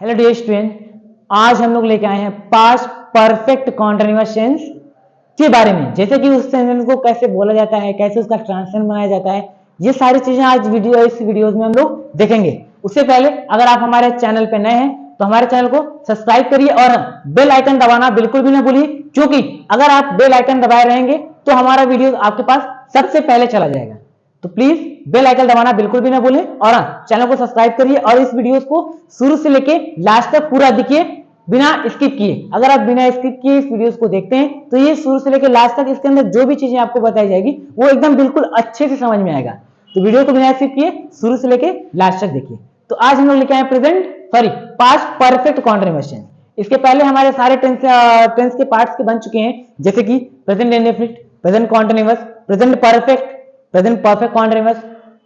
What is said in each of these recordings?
Hello dear student, आज हम लोग लेके आए हैं पास्ट परफेक्ट कॉन्टिन्यूअस टेंस के बारे में। जैसे कि उस सेंटेंस को कैसे बोला जाता है, कैसे उसका ट्रांसलेशन बनाया जाता है, ये सारी चीजें आज इस वीडियोस में हम लोग देखेंगे। उससे पहले अगर आप हमारे चैनल पे नए हैं तो हमारे चैनल को सब्सक्राइब करिए और बेल आइकन दबाना बिल्कुल भी ना भूलिए, क्योंकि अगर आप बेल आइकन दबाए रहेंगे तो हमारा वीडियो आपके पास सबसे पहले चला जाएगा। तो प्लीज बेल आइकन दबाना बिल्कुल भी ना भूलें और चैनल को सब्सक्राइब करिए और इस वीडियो को शुरू से लेके लास्ट तक पूरा देखिए बिना स्किप किए। अगर आप बिना स्किप किए इस वीडियोस को देखते हैं तो ये शुरू से लेके लास्ट तक इसके अंदर जो भी चीजें आपको बताई जाएगी वो एकदम बिल्कुल अच्छे से समझ में आएगा। तो वीडियो को बिना स्किप किए शुरू से लेके लास्ट तक देखिए। तो आज हम लोग लेके आए पास्ट परफेक्ट कॉन्टिन्यूअस टेंस। इसके पहले हमारे सारे टेंस के पार्ट्स के बन चुके हैं, जैसे कि present indefinite, present continuous, present perfect, present perfect continuous.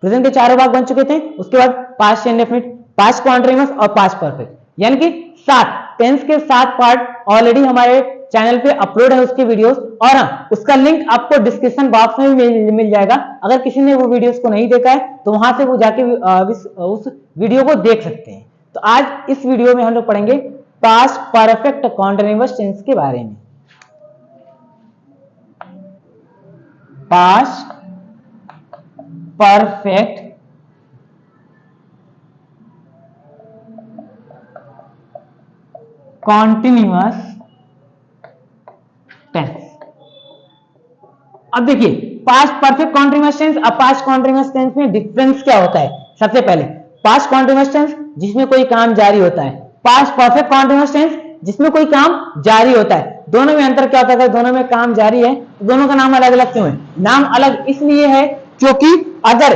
Present के चारों भाग बन चुके थे। उसके बाद पास्ट इंडेफिनिट, पास्ट कॉन्टिन्यूअस और पास्ट परफेक्ट, यानी कि 7 टेंस के 7 पार्ट ऑलरेडी हमारे चैनल पे अपलोड है उसके वीडियोस, और उसका लिंक आपको डिस्क्रिप्शन बॉक्स में भी मिल जाएगा। अगर किसी ने वो वीडियोस को नहीं देखा है तो वहां से वो जाके उस वीडियो को देख सकते हैं। तो आज इस वीडियो में हम लोग पढ़ेंगे पास्ट परफेक्ट कॉन्टिन्यूअस टेंस के बारे में। Past perfect continuous tense. अब देखिए पास्ट परफेक्ट कॉन्टिन्यूअस टेंस और पास्ट कॉन्टिन्यूअस टेंस में डिफरेंस क्या होता है। सबसे पहले पास्ट कॉन्टिन्यूअस टेंस जिसमें कोई काम जारी होता है, पास्ट परफेक्ट कॉन्टिन्यूअस टेंस जिसमें कोई काम जारी होता है। दोनों में अंतर क्या होता है? दोनों में काम जारी है तो दोनों का नाम अलग अलग क्यों है? नाम अलग इसलिए है क्योंकि अगर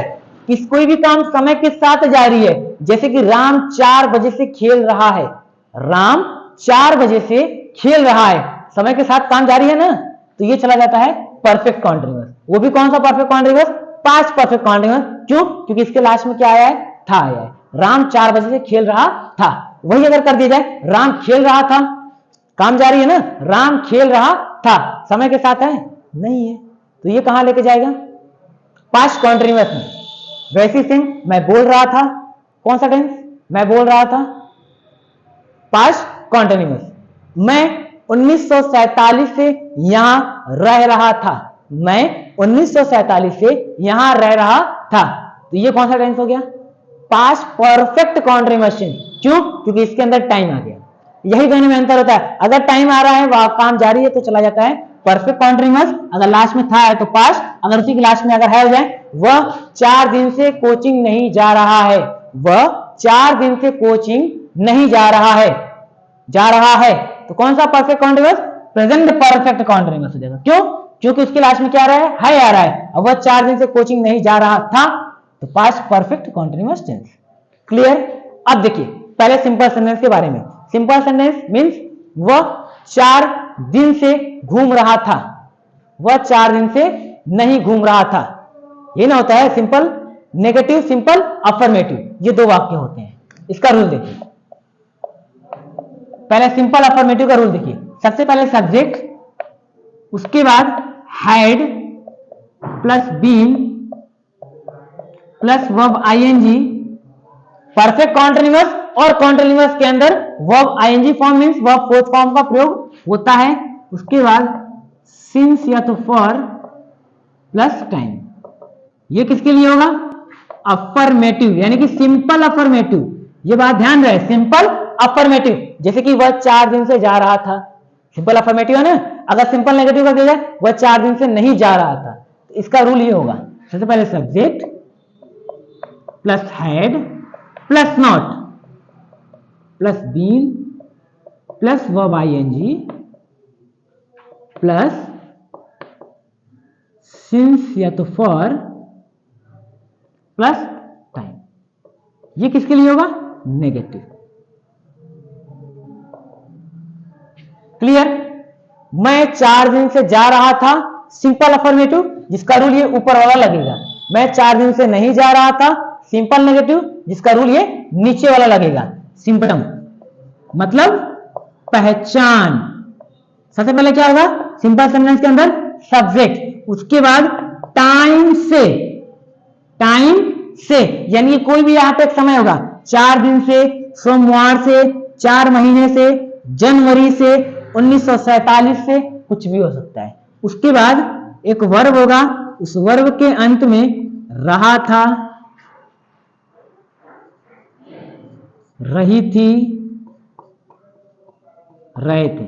कोई भी काम समय के साथ जारी है, जैसे कि राम 4 बजे से खेल रहा है, राम 4 बजे से खेल रहा है, समय के साथ काम जारी है ना, तो ये चला जाता है परफेक्ट कॉन्टिन्यूअस। वो भी कौन सा perfect continuous? Past perfect continuous. क्यों? क्योंकि इसके लास्ट में क्या आया है? था आया है। राम 4 बजे से खेल रहा था, वही अगर कर दिया जाए राम खेल रहा था, काम जारी है ना, राम खेल रहा था, समय के साथ है नहीं है, तो ये कहां लेके जाएगा? पास्ट कॉन्टिन्यूअस में। वैसी सेम मैं बोल रहा था, कौन सा टेंस? मैं बोल रहा था, पास्ट कॉन्टिन्यूअस। मैं 1947 से यहां रह रहा था, मैं 1947 से यहां रह रहा था, तो ये कौन सा टेंस हो गया? Past perfect continuous tense. क्यों? क्योंकि इसके अंदर टाइम आ गया। यही दोनों में अंतर होता है। अगर टाइम आ रहा है, वह काम जारी है, तो चला जाता है परफेक्ट कॉन्टिन्यूअस। अगर लास्ट में था है तो पास्ट, अगर उसी के लास्ट में अगर है हो जाए, वह 4 दिन से कोचिंग नहीं जा रहा है, वह 4 दिन से कोचिंग नहीं जा रहा है, जा रहा है, तो कौन सा perfect continuous? Present perfect continuous हो जाएगा। क्यों? क्योंकि उसके लास्ट में क्या आ रहा है आ रहा है, अब वह 4 दिन से कोचिंग नहीं जा रहा था, तो past perfect continuous tense. Clear? अब देखिए पहले सिंपल सेंटेंस के बारे में। सिंपल सेंटेंस मींस वह 4 दिन से घूम रहा था, वह 4 दिन से नहीं घूम रहा था। ये ना होता है सिंपल नेगेटिव, सिंपल अफर्मेटिव, ये 2 वाक्य होते हैं। इसका रूल देखिए। पहले सिंपल अफर्मेटिव का रूल देखिए। सबसे पहले सब्जेक्ट, उसके बाद had plus been plus verb ING, perfect continuous और कॉन्टिन्यूअस के अंदर verb ING form means verb fourth form का प्रयोग होता है। उसके बाद सिंस या तो फॉर प्लस टाइम। ये किसके लिए होगा? अफर्मेटिव, यानी कि सिंपल अफर्मेटिव। ये बात ध्यान रहे, सिंपल अफर्मेटिव। जैसे कि वह 4 दिन से जा रहा था, सिंपल अफर्मेटिव है ना। अगर सिंपल नेगेटिव कर दिया जाए, वह 4 दिन से नहीं जा रहा था, तो इसका रूल ये होगा। सबसे पहले subject plus had plus not plus been plus verb ING plus since या तो फॉर प्लस टाइम। ये किसके लिए होगा? नेगेटिव। क्लियर? मैं 4 दिन से जा रहा था, सिंपल अफर्मेटिव, जिसका रूल ये ऊपर वाला लगेगा। मैं 4 दिन से नहीं जा रहा था, सिंपल नेगेटिव, जिसका रूल ये नीचे वाला लगेगा। सिम्पटम मतलब पहचान। सबसे पहले क्या होगा सिंपल सेंटेंस के अंदर? सब्जेक्ट, उसके बाद टाइम से, टाइम से यानी कोई भी यहां पे एक समय होगा, 4 दिन से, सोमवार से, 4 महीने से, जनवरी से, 1947 से, कुछ भी हो सकता है। उसके बाद एक वर्ब होगा, उस वर्ब के अंत में रहा था, रही थी, रहे थे।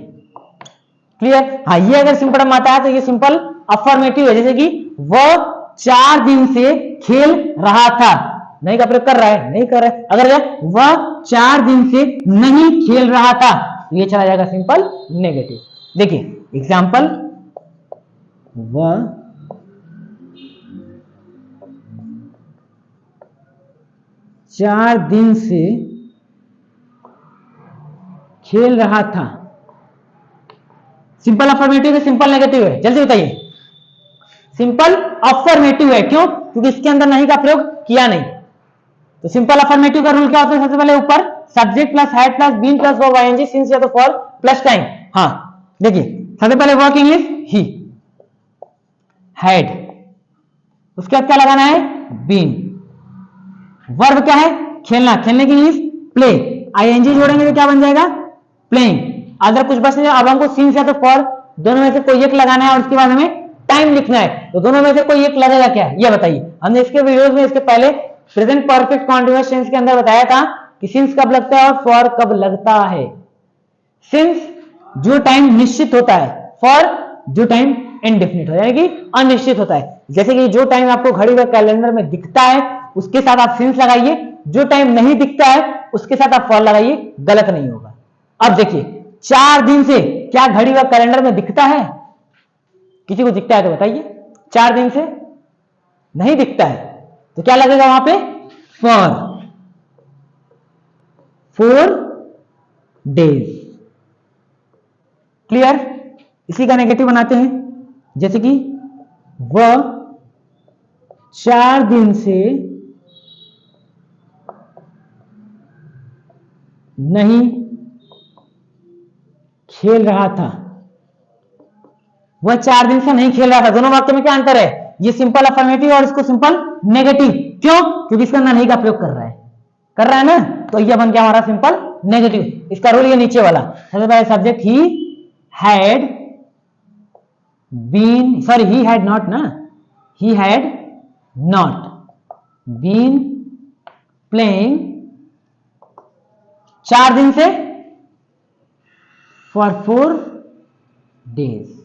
क्लियर? हाँ, ये अगर सिंपल में आता है तो ये सिंपल अफर्मेटिव है, जैसे कि वह 4 दिन से खेल रहा था, नहीं का प्रयोग कर रहा है, नहीं कर रहा है। अगर वह 4 दिन से नहीं खेल रहा था तो ये चला जाएगा सिंपल नेगेटिव। देखिए एग्जाम्पल, वह 4 दिन से खेल रहा था, सिंपल अफर्मेटिव है, सिंपल नेगेटिव है, जल्दी बताइए। सिंपल अफर्मेटिव है, क्यों? क्योंकि इसके अंदर नहीं का प्रयोग किया नहीं। तो सिंपल अफर्मेटिव का रूल क्या होता है? सबसे पहले ऊपर subject plus had plus been plus verb ING since या तो फॉर प्लस टाइम। हाँ देखिए, सबसे पहले वर्क इंग्लिश ही, हैड, उसके बाद क्या लगाना है? बीन। वर्ब क्या है? खेलना, खेलने की इंग्लिश प्ले, आईएनजी जोड़ेंगे तो क्या बन जाएगा? प्लेइंग। अगर कुछ बच नहीं, अब हमको सिंस या तो फॉर दोनों में से कोई एक लगाना है और उसके बाद हमें टाइम लिखना है, तो दोनों में से कोई एक लगेगा क्या, ये बताइए। हमने इसके वीडियोस में इसके पहले प्रेजेंट परफेक्ट कॉन्टिन्यूअस टेंस के अंदर बताया था कि सिंस कब लगता है और फॉर कब लगता है। सिंस जो टाइम निश्चित होता है, फॉर जो टाइम इनडेफिनिट हो, यानी कि अनिश्चित होता है। जैसे कि जो टाइम आपको घड़ी व कैलेंडर में दिखता है उसके साथ आप सिंस लगाइए, जो टाइम नहीं दिखता है उसके साथ आप फॉर लगाइए, गलत नहीं होगा। अब देखिए 4 दिन से क्या घड़ी व कैलेंडर में दिखता है? किसी को दिखता है तो बताइए। 4 दिन से नहीं दिखता है तो क्या लगेगा वहां पे? For 4 days. क्लियर? इसी का नेगेटिव बनाते हैं, जैसे कि वह 4 दिन से नहीं खेल रहा था, वह 4 दिन से नहीं खेल रहा था। दोनों वाक्य में क्या अंतर है? ये सिंपल अफर्मेटिव और इसको सिंपल नेगेटिव। क्यों? क्योंकि इसका नहीं का प्रयोग कर रहा है ना, तो यह बन गया हमारा सिंपल नेगेटिव। इसका रूल ये नीचे वाला, सबसे पहले subject he had been, sorry he had not ना, he had not been playing 4 दिन से फॉर 4 डेज।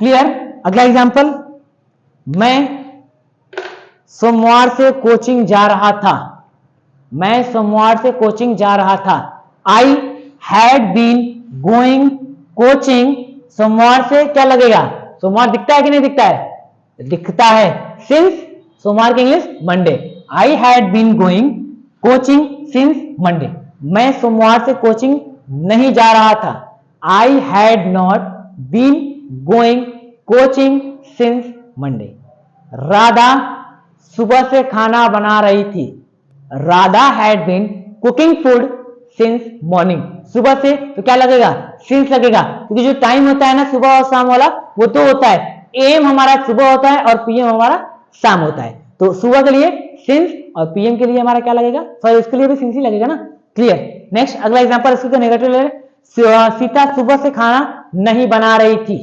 क्लियर? अगला एग्जांपल, मैं सोमवार से कोचिंग जा रहा था, मैं सोमवार से कोचिंग जा रहा था। I had been going coaching, सोमवार से क्या लगेगा? सोमवार दिखता है कि नहीं दिखता है? दिखता है। सिंस सोमवार की English Monday, I had been going coaching since Monday. मैं सोमवार से कोचिंग नहीं जा रहा था, I had not been going coaching since Monday. Radha सुबह से खाना बना रही थी, Radha had been cooking food since morning. सुबह से तो क्या लगेगा? सिंस लगेगा, क्योंकि जो टाइम होता है ना सुबह और शाम वाला, वो तो होता है, एम हमारा सुबह होता है और पीएम हमारा शाम होता है। तो सुबह के लिए सिंस और पीएम के लिए हमारा क्या लगेगा? सॉरी, इसके लिए भी सिंस ही लगेगा ना। क्लियर? नेक्स्ट अगला एग्जांपल, इसको नेगेटिव ले, सीता सुबह से खाना नहीं बना रही थी,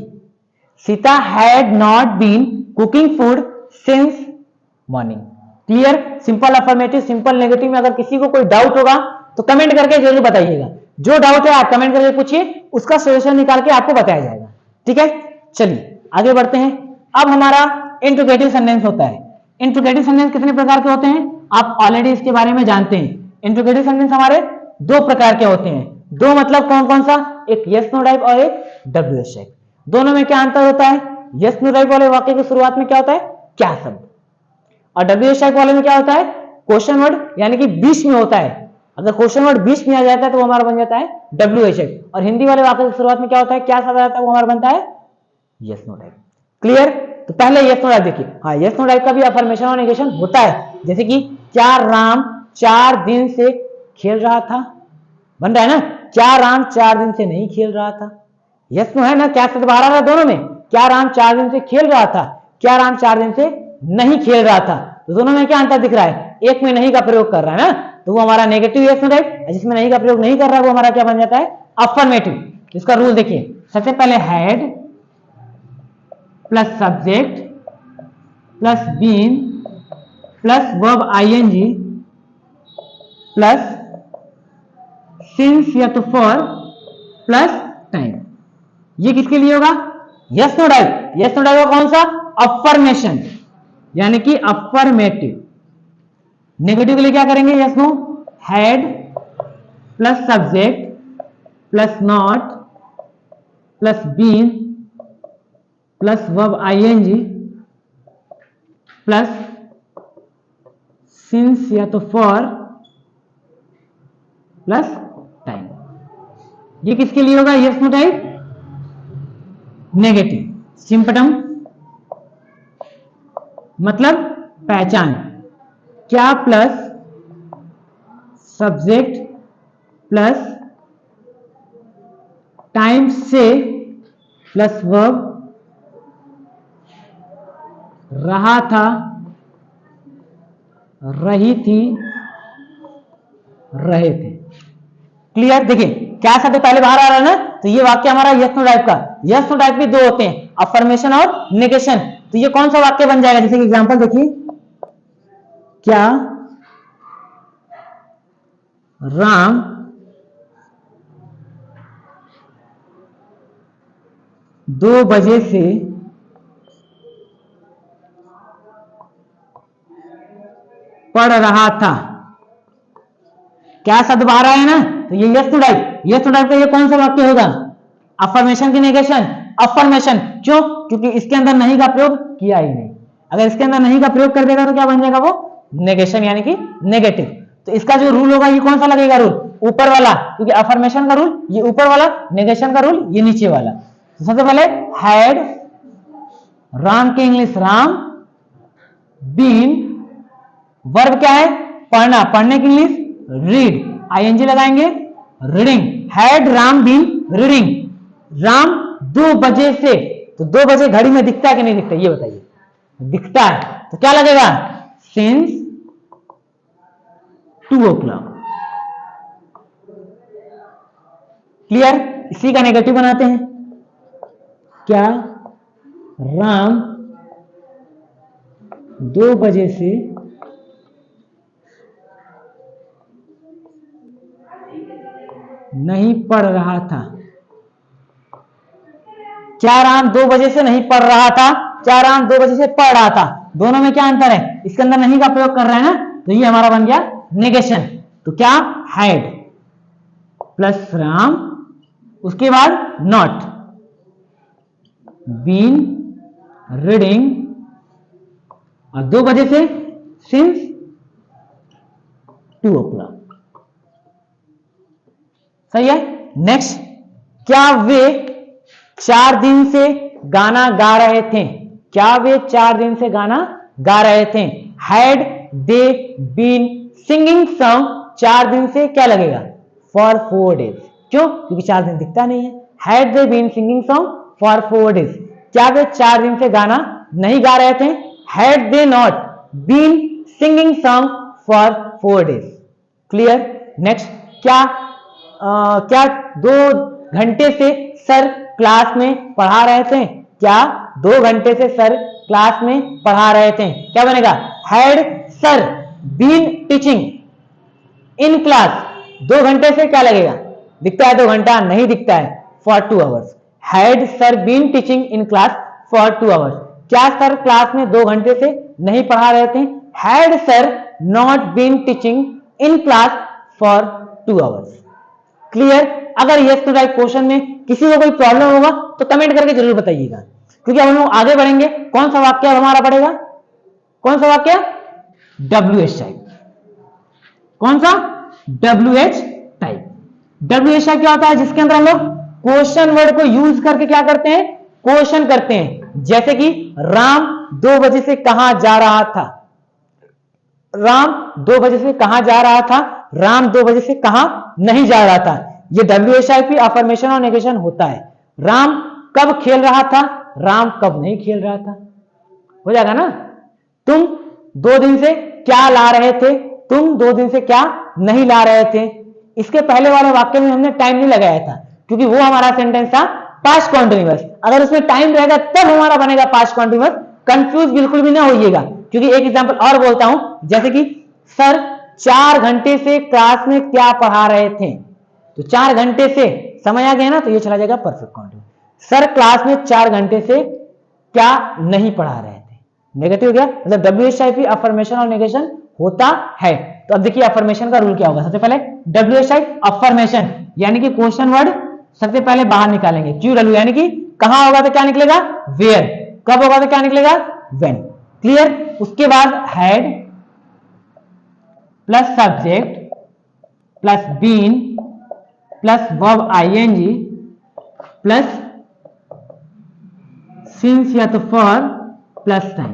Sita had not been cooking food since morning. Clear? Simple affirmative, simple negative में अगर किसी को कोई डाउट होगा तो कमेंट करके जरूर बताइएगा। जो डाउट है आप कमेंट करके पूछिए, उसका सॉल्यूशन निकाल के आपको बताया जाएगा। ठीक है, चलिए आगे बढ़ते हैं। अब हमारा इंट्रोगेटिव सेंटेंस होता है। इंट्रोगेटिव सेंटेंस कितने प्रकार के होते हैं आप ऑलरेडी इसके बारे में जानते हैं। इंट्रोगेटिव सेंटेंस हमारे 2 प्रकार के होते हैं। 2 मतलब कौन कौन सा? एक यस नो टाइप और एक डब्ल्यूएच टाइप। दोनों में क्या अंतर होता है? यस नो टाइप वाले वाक्य की शुरुआत में क्या होता है? क्या शब्द, और डब्ल्यूएच टाइप वाले में क्या होता है? क्वेश्चन वर्ड, यानी कि बीच में होता है। अगर क्वेश्चन वर्ड बीच में आ जाता है तो वो हमारा बन जाता है डब्ल्यूएच टाइप। और हिंदी वाले वाक्य की शुरुआत में क्या होता है? क्या शब्द आता है? वो हमारा बनता है यस नो टाइप। क्लियर? तो पहले यस नो टाइप देखिए। हाँ, यस नो टाइप का भी अफर्मेशन और नेगेशन होता है, जैसे कि क्या राम 4 दिन से खेल रहा था, बन रहा है ना। क्या राम 4 दिन से नहीं खेल रहा था, यस नो है ना। क्या शब्द बाहर आ रहा है दोनों में? क्या राम 4 दिन से खेल रहा था, क्या राम 4 दिन से नहीं खेल रहा था। तो दोनों में क्या अंतर दिख रहा है? एक में नहीं का प्रयोग कर रहा है ना, तो वो हमारा नेगेटिव यस नो टाइप, जिसमें नहीं का प्रयोग नहीं कर रहा वो हमारा क्या बन जाता है, अफर्मेटिव। इसका रूल देखिए, सबसे पहले had plus subject plus been plus verb ING plus since या तो फॉर प्लस टाइम। ये किसके लिए होगा, yes no type. Yes no type का कौन सा, अफर्मेशन, यानी कि अफर्मेटिव। नेगेटिव के लिए क्या करेंगे, yes no, had plus subject plus not plus been plus verb ING plus since या तो फॉर प्लस टाइम। ये किसके लिए होगा, yes no type, negative. Symptom मतलब पहचान, क्या प्लस सब्जेक्ट प्लस टाइम से प्लस वर्ब, रहा था, रही थी, रहे थे। क्लियर। देखिए क्या शब्द पहले बाहर आ रहा है ना, तो ये वाक्य हमारा यस नो टाइप का। यस नो टाइप भी दो होते हैं, अफर्मेशन और नेगेशन। तो ये कौन सा वाक्य बन जाएगा, जैसे कि एग्जांपल देखिए, क्या राम दो बजे से पढ़ रहा था। क्या शब्द बाहर आया ना, तो ये yes no type. Yes no type का ये कौन सा वाक्य होगा, अफर्मेशन की नेगेशन, अफर्मेशन। क्यों, क्योंकि इसके अंदर नहीं का प्रयोग किया ही नहीं। अगर इसके अंदर नहीं का प्रयोग कर देगा तो क्या बन जाएगा वो, नेगेशन, यानी कि नेगेटिव। तो इसका जो रूल होगा ये कौन सा लगेगा, रूल ऊपर वाला, क्योंकि अफर्मेशन का रूल ये ऊपर वाला, नेगेशन का रूल ये नीचे वाला। तो सबसे पहले हैड, राम की इंग्लिश राम, बीन, वर्ब क्या है, पढ़ना, पढ़ने की इंग्लिश रीड, आईएनजी लगाएंगे, reading. Had Ram been reading, Ram 2 बजे से, तो 2 बजे घड़ी में दिखता है कि नहीं दिखता, ये बताइए, दिखता है, तो क्या लगेगा, सिंस 2 o'clock। क्लियर। इसी का नेगेटिव बनाते हैं, क्या राम 2 बजे से नहीं पढ़ रहा था। क्या राम 2 बजे से नहीं पढ़ रहा था, क्या राम 2 बजे से पढ़ रहा था, दोनों में क्या अंतर है, इसके अंदर नहीं का प्रयोग कर रहा है ना, तो ये हमारा बन गया नेगेशन। तो क्या, हैड प्लस राम, उसके बाद नॉट, बीन रीडिंग, और 2 बजे से सिंस 2 o'clock। सही है। नेक्स्ट, क्या वे 4 दिन से गाना गा रहे थे, क्या वे 4 दिन से गाना गा रहे थे। Had they been singing song, 4 दिन से क्या लगेगा, फॉर 4 days। क्यों, क्योंकि 4 दिन दिखता नहीं है। Had they been singing song for 4 days, क्या वे 4 दिन से गाना नहीं गा रहे थे। Had they not been singing song for 4 days। Clear. Next, क्या 2 घंटे से सर क्लास में पढ़ा रहे थे, क्या 2 घंटे से सर क्लास में पढ़ा रहे थे, क्या बनेगा, had sir been teaching in class, 2 घंटे से क्या लगेगा, दिखता है 2 घंटा, नहीं दिखता है, for 2 hours। Had sir been teaching in class for 2 hours, क्या सर क्लास में 2 घंटे से नहीं पढ़ा रहे थे। Had sir not been teaching in class for 2 hours। Clear. अगर यस नो टाइप क्वेश्चन में किसी को कोई प्रॉब्लम होगा तो कमेंट करके जरूर बताइएगा, क्योंकि अब हम लोग आगे बढ़ेंगे। कौन सा वाक्य हमारा पड़ेगा, कौन सा वाक्य, WH टाइप। कौन सा, WH टाइप। WH टाइप क्या होता है, जिसके अंदर हम लोग क्वेश्चन वर्ड को यूज करके क्या करते हैं, क्वेश्चन करते हैं। जैसे कि राम 2 बजे से कहां जा रहा था, राम 2 बजे से कहां जा रहा था, राम 2 बजे से कहां नहीं जा रहा था। ये WH अफर्मेशन और नेगेशन होता है। राम कब खेल रहा था, राम कब नहीं खेल रहा था, हो जाएगा ना। तुम 2 दिन से क्या ला रहे थे, तुम 2 दिन से क्या नहीं ला रहे थे। इसके पहले वाले वाक्य में हमने टाइम नहीं लगाया था क्योंकि वो हमारा सेंटेंस था पास्ट कॉन्टिन्यूअस। अगर उसमें टाइम रहेगा तब हमारा बनेगा पास्ट कॉन्टिन्यूअस। कंफ्यूज बिल्कुल भी ना होइएगा, क्योंकि एक एग्जांपल और बोलता हूं, जैसे कि सर 4 घंटे से क्लास में क्या पढ़ा रहे थे। तो 4 घंटे से समय आ गया ना, तो ये चला जाएगा परफेक्ट कॉन्टिन्यूअस। सर क्लास में 4 घंटे से क्या नहीं पढ़ा रहे थे, नेगेटिव हो गया। मतलब WHIP अफर्मेशन और नेगेशन होता है। तो अब देखिए अफर्मेशन का रूल क्या होगा। सबसे पहले WHI अफर्मेशन यानी कि क्वेश्चन वर्ड सबसे पहले बाहर निकालेंगे। QW यानी कि कहां होगा तो क्या निकलेगा, वेयर। कब होगा तो क्या निकलेगा, व्हेन। क्लियर। उसके बाद had plus subject plus been plus verb ING plus since या तो फॉर प्लस टाइम।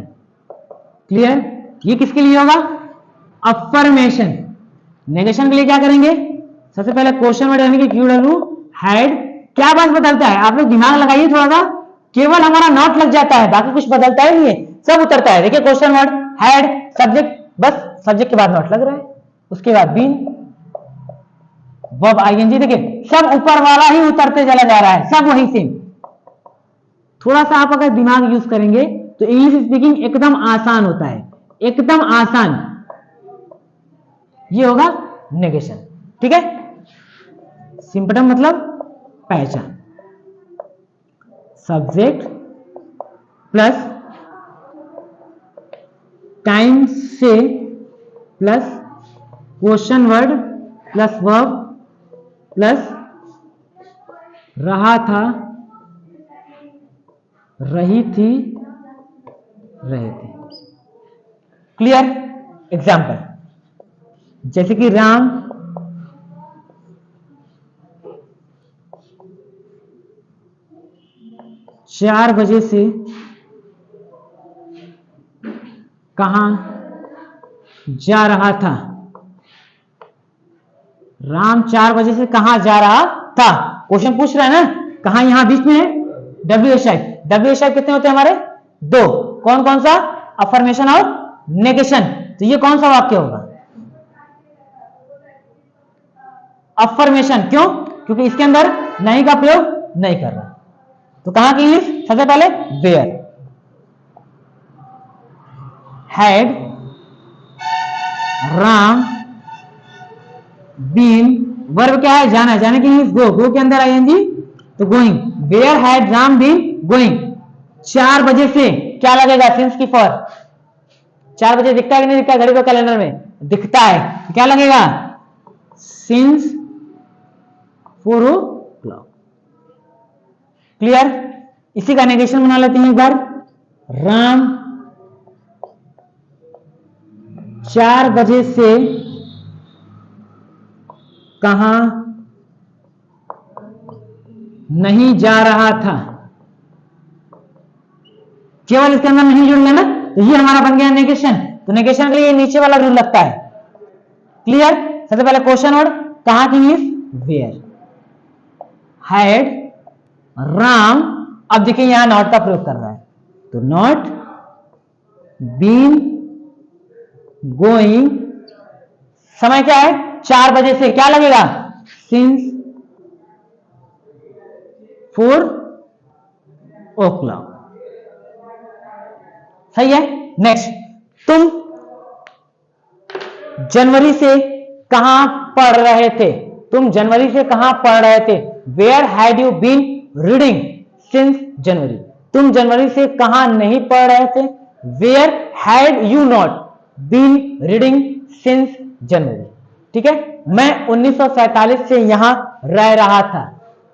क्लियर। ये किसके लिए होगा, अफर्मेशन। नेगेशन के लिए क्या करेंगे, सबसे पहले क्वेश्चन वर्ड यानी कि QW हैड। क्या बात बदलता है, आप लोग दिमाग लगाइए थोड़ा सा, केवल हमारा नॉट लग जाता है, बाकी कुछ बदलता ही नहीं है, सब उतरता है। देखिए क्वेश्चन वर्ड हैड सब्जेक्ट, बस सब्जेक्ट के बाद नॉट लग रहा है। उसके बाद बीन वर्ब ING, देखिए सब ऊपर वाला ही उतरते चला जा रहा है, सब वही सेम। थोड़ा सा आप अगर दिमाग यूज करेंगे तो इंग्लिश स्पीकिंग एकदम आसान होता है, एकदम आसान। ये होगा नेगेशन। ठीक है। सिंपटम मतलब पहचान। सब्जेक्ट प्लस टाइम से plus question word plus verb plus रहा था, रही थी, रहे थे। क्लियर। एग्जाम्पल जैसे कि राम 4 बजे से कहां जा रहा था। राम 4 बजे से कहां जा रहा था, क्वेश्चन पूछ रहा है ना। कहां, यहां बीच में है WHI। WHI कितने होते हैं हमारे, 2। कौन कौन सा, अफर्मेशन और नेगेशन। तो ये कौन सा वाक्य होगा, अफर्मेशन। क्यों, क्योंकि इसके अंदर नहीं का प्रयोग नहीं कर रहा। तो कहां की इंग्लिश, सबसे पहले where. Had Ram been, verb क्या है, जाना, जाने की इंग्लिश गो, गो के अंदर ING तो going. Where had Ram been going. 4 बजे से क्या लगेगा, सिंस की फॉर। 4 बजे दिखता है कि नहीं दिखता है, घड़ी को कैलेंडर में दिखता है, क्या लगेगा, सिंस 4 o'clock। क्लियर। इसी का नेगेशन बना लेते हैं एक बार। राम 4 बजे से कहां नहीं जा रहा था। केवल इसके अंदर नहीं जुड़ लेना, तो ये हमारा बन गया नेगेशन। तो नेगेशन के लिए नीचे वाला रूल लगता है। क्लियर। सबसे पहले क्वेश्चन वर्ड, कहां की इंग्लिश, वेयर। हैड राम, अब देखिए यहां नॉट का प्रयोग कर रहा है, तो नॉट बीन गोइंग। समय क्या है, 4 बजे से, क्या लगेगा, सिंस 4 o'clock। सही है। नेक्स्ट, तुम जनवरी से कहां पढ़ रहे थे। तुम जनवरी से कहां पढ़ रहे थे, where had you been reading since January. तुम जनवरी से कहां नहीं पढ़ रहे थे, where had you not been reading since January. ठीक है। मैं 1947 से यहां रह रहा था,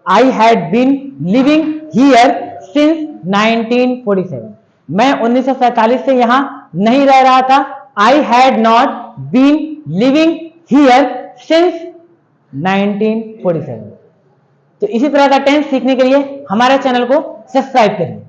I had been living here since 1947। मैं 1947 से यहां नहीं रह रहा था, I had not been living here since 1947। तो इसी तरह का टेंस सीखने के लिए हमारे चैनल को सब्सक्राइब करिए।